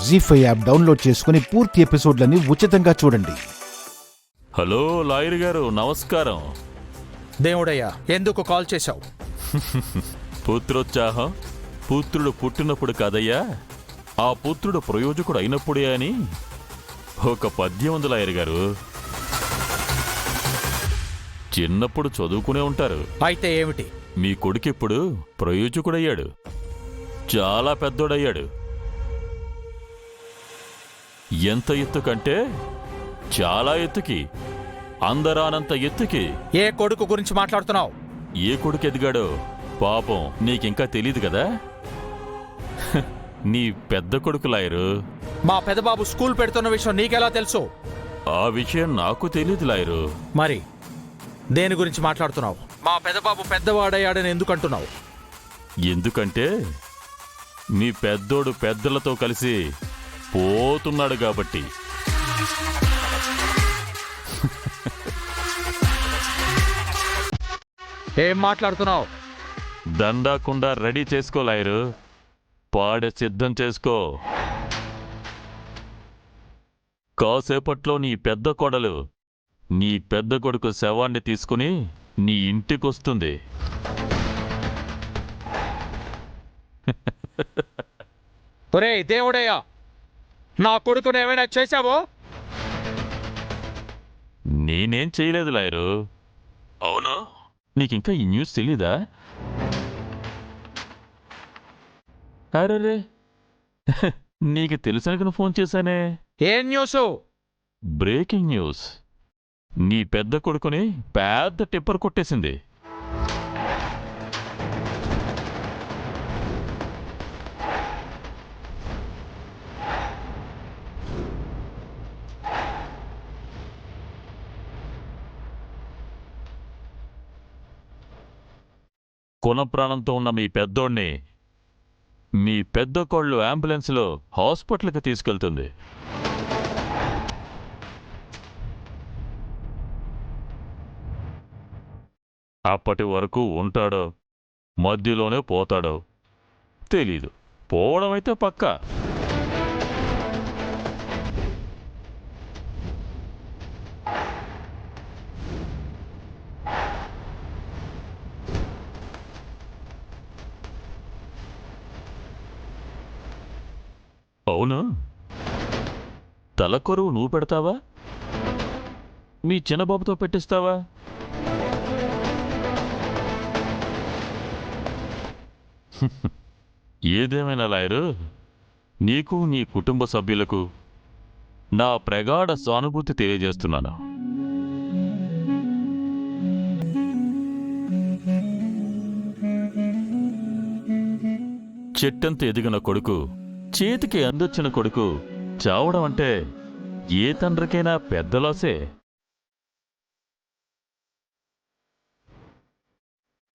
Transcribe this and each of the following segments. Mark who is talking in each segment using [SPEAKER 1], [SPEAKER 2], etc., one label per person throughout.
[SPEAKER 1] జీ5 app download చేసుకుని పూర్తి ఎపిసోడ్లని ఉచితంగా చూడండి.
[SPEAKER 2] హలో లాయర్ గారు, నమస్కారం.
[SPEAKER 3] దేవుడయ్యా, ఎందుకు కాల్ చేశావు?
[SPEAKER 2] పుత్రోత్సాహం పుత్రుడు పుట్టినప్పుడు కాదయ్యా, ఆ పుత్రుడు ప్రయోజకుడు అయినప్పుడే అని ఒక పద్యం ఉంది లాయర్ గారు. చిన్నప్పుడు చదువుకునే ఉంటారు.
[SPEAKER 3] అయితే ఏమిటి?
[SPEAKER 2] మీ కొడుకిప్పుడు ప్రయోజకుడయ్యాడు, చాలా పెద్దోడయ్యాడు. ఎంత ఎత్తు కంటే చాలా ఎత్తుకి, అందరానంత ఎత్తుకి.
[SPEAKER 3] ఏ కొడుకు గురించి మాట్లాడుతున్నావు?
[SPEAKER 2] ఏ కొడుకు ఎదిగాడో పాపం నీకింకా తెలీదు కదా. నీ పెద్ద కొడుకు లాయరు.
[SPEAKER 3] మా పెదబాబు స్కూల్ పెడుతున్న విషయం నీకెలా తెలుసు?
[SPEAKER 2] ఆ విషయం నాకు తెలీదు లాయరు.
[SPEAKER 3] మరి దేని గురించి మాట్లాడుతున్నావు? మా పెదబాబు పెద్దవాడయ్యాడని ఎందుకు అంటున్నావు?
[SPEAKER 2] ఎందుకంటే నీ పెద్దోడు పెద్దలతో కలిసి పోతున్నాడు కాబట్టి.
[SPEAKER 3] ఏం మాట్లాడుతున్నావు?
[SPEAKER 2] దండాకుండా రెడీ చేసుకో లాయరు, పాడె సిద్ధం చేసుకో. కాసేపట్లో నీ పెద్ద కోడలు నీ పెద్ద కొడుకు శవాన్ని తీసుకుని నీ ఇంటికొస్తుంది.
[SPEAKER 3] ఒరే దేవుడయ్యా, నా కొడుకును ఏమైనా చేశావో?
[SPEAKER 2] నేనేం చేయలేదు లాయరు. అవును, నీకింకా ఈ న్యూస్ తెలీదా? అరే, నీకు తెలుసనుకుని ఫోన్ చేశానే.
[SPEAKER 3] ఏం న్యూసు?
[SPEAKER 2] Breaking news. నీ పెద్ద కొడుకుని పెద్ద టిప్పర్ కొట్టేసింది. కొన ప్రాణంతో ఉన్న మీ పెద్దోణ్ణి మీ పెద్ద కోళ్ళు అంబులెన్స్లో హాస్పిటల్కి తీసుకెళ్తుంది. అప్పటి వరకు ఉంటాడో మధ్యలోనే పోతాడో తెలీదు. పోవడం అయితే పక్కా. అవును, తలకొరువు నువ్వు పెడతావా, మీ చిన్నబాబుతో పెట్టిస్తావా? ఏదేమైనా లాయరు, నీకు నీ కుటుంబ సభ్యులకు నా ప్రగాఢ సానుభూతి తెలియజేస్తున్నాను. చెట్టంత ఎదిగిన కొడుకు, చేతికి అందొచ్చిన కొడుకు చావడం అంటే ఏ తండ్రికైనా పెద్ద లాసే.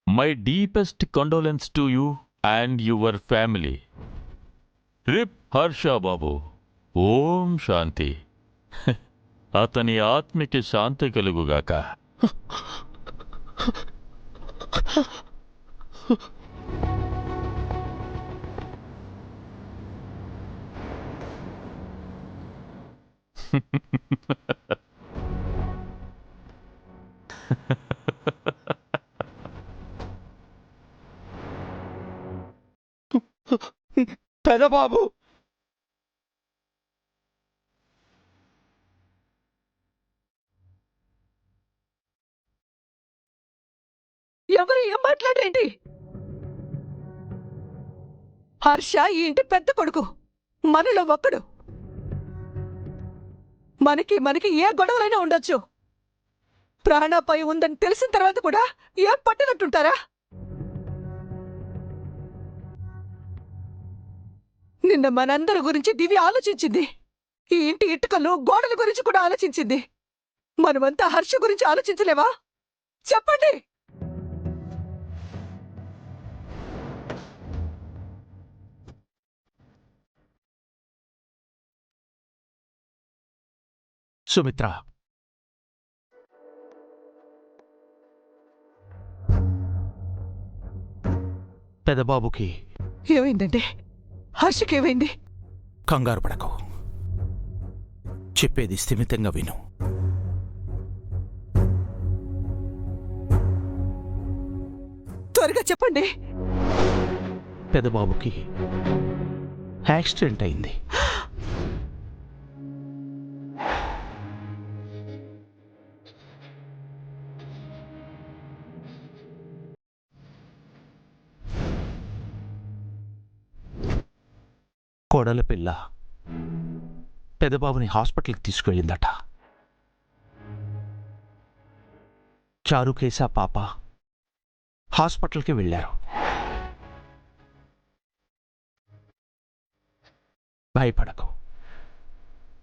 [SPEAKER 2] My deepest condolence to you and your family. RIP Harsha Babu. ఓం శాంతి. అతని ఆత్మకి శాంతి కలుగుగాక.
[SPEAKER 3] పెదబాబు,
[SPEAKER 4] ఎవరు ఏం మాట్లాడేంటి? హర్ష ఈ ఇంటి పెద్ద కొడుకు, మనలో ఒక్కడు. మనకి ఏ గొడవలైనా ఉండొచ్చు. ప్రాణాపాయ ఉందని తెలిసిన తర్వాత కూడా ఏం పట్టినట్టుంటారా? నిన్న మనందరి గురించి దివ్య ఆలోచించింది. ఈ ఇంటి ఇటుకలు గోడల గురించి కూడా ఆలోచించింది. మనమంతా హర్ష గురించి ఆలోచించలేవా? చెప్పండి.
[SPEAKER 3] సుమిత్ర, పెదబాబుకి
[SPEAKER 4] ఏమైందండి? హర్షకేమైంది?
[SPEAKER 3] కంగారు పడకు. చెప్పేది స్థిమితంగా విను.
[SPEAKER 4] త్వరగా చెప్పండి.
[SPEAKER 3] పెదబాబుకి యాక్సిడెంట్ అయింది. కోడల పిల్ల పెదబాబుని హాస్పిటల్కి తీసుకెళ్ళిందట. చారుకేశ పాప హాస్పిటల్కి వెళ్ళారు. భయపడకు,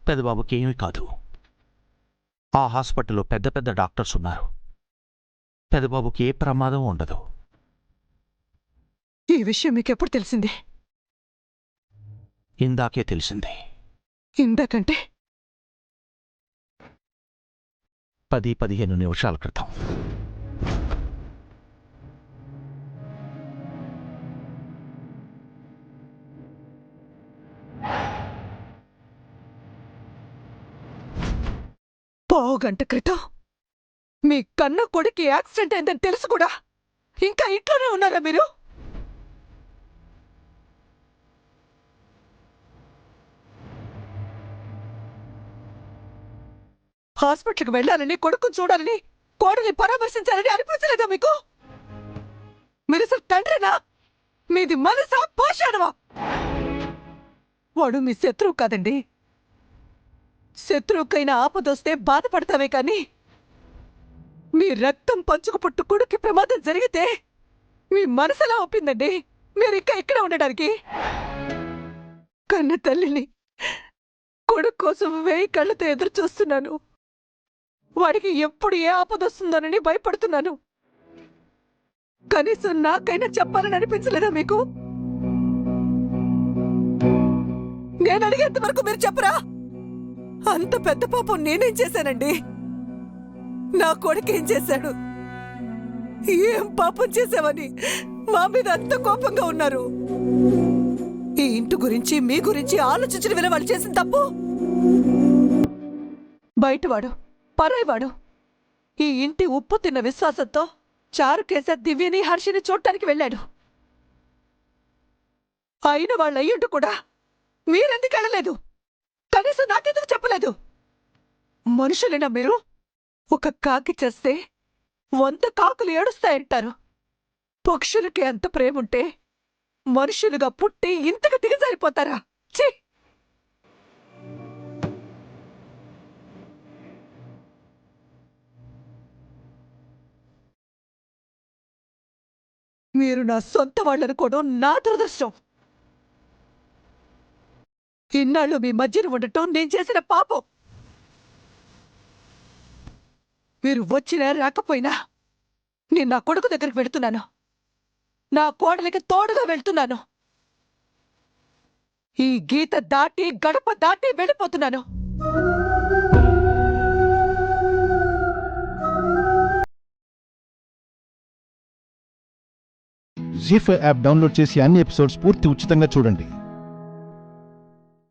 [SPEAKER 3] పెదబాబుకి ఏమీ కాదు. ఆ హాస్పిటల్లో పెద్ద పెద్ద డాక్టర్స్ ఉన్నారు. పెదబాబుకి ఏ ప్రమాదం ఉండదు.
[SPEAKER 4] ఈ విషయం మీకు ఎప్పుడు తెలిసింది?
[SPEAKER 3] ఇందాకే తెలిసింది.
[SPEAKER 4] ఇందాకంటే
[SPEAKER 3] 10-15 నిమిషాల క్రితం.
[SPEAKER 4] పావుగంట క్రితం మీ కన్న కొడుకు యాక్సిడెంట్ అయిందని తెలుసు కూడా ఇంకా ఇంట్లోనే ఉన్నారా మీరు? హాస్పిటల్కి వెళ్ళాలని, కొడుకుని చూడాలని, కోడల్ని పరామర్శించాలని అనిపించలేదా మీకు? మీరు అసలు తండ్రినా? మీది మనసా, పోషాడవా? వాడు మీ శత్రువు కాదండి. శత్రువుకైనా ఆపదొస్తే బాధపడతామే కానీ మీ రక్తం పంచుకు పుట్టు కొడుక్కి ప్రమాదం జరిగితే మీ మనసులా ఒప్పిందండి మీరు ఇంకా ఇక్కడ ఉండడానికి? కన్న తల్లిని కొడుకు కోసం 1000 కళ్ళతో ఎదురు చూస్తున్నాను. వాడికి ఎప్పుడు ఏ ఆపదొస్తుందోనని భయపడుతున్నాను. కనీసం నాకైనా చెప్పాలని అనిపించలేదా మీకు? నేను అడిగేంత వరకు మీరు చెప్పరా? అంత పెద్ద పాపం నేనేం చేశానండి? నా కొడుకేం చేశాడు? ఏం పాపం చేశావని మా మీద అంత కోపంగా ఉన్నారు? ఈ ఇంటి గురించి, మీ గురించి ఆలోచించిన వేళ వాళ్ళు చేసిన తప్పు. బయటవాడు, పరాయివాడు ఈ ఇంటి ఉప్పు తిన్న విశ్వాసంతో చారుకేశ దివ్యని, హర్షిని చూడటానికి వెళ్ళాడు. అయిన వాళ్ళు అయ్యుంటూ కూడా మీరెందుకు వెళ్ళలేదు? కనీసం నాకెందుకు చెప్పలేదు? మనుషులేనా మీరు? ఒక కాకి చేస్తే 100 కాకులు ఏడుస్తాయంటారు. పక్షులకి ఎంత ప్రేముంటే మనుషులుగా పుట్టి ఇంతగా దిగజారిపోతారా? ఛీ! మీరు నా సొంత వాళ్ళనుకోవడం నా దురదృష్టం. ఇన్నాళ్ళు మీ మధ్యన ఉండటం నేను చేసిన పాపం. మీరు వచ్చినా రాకపోయినా నేను నా కొడుకు దగ్గరికి వెళుతున్నాను. నా కోడలికి తోడుగా వెళ్తున్నాను. ఈ గీత దాటి, గడప దాటి వెళ్ళిపోతున్నాను.
[SPEAKER 1] జీ5 యాప్ డౌన్లోడ్ చేసి అన్ని ఎపిసోడ్స్ పూర్తి ఉచితంగా చూడండి.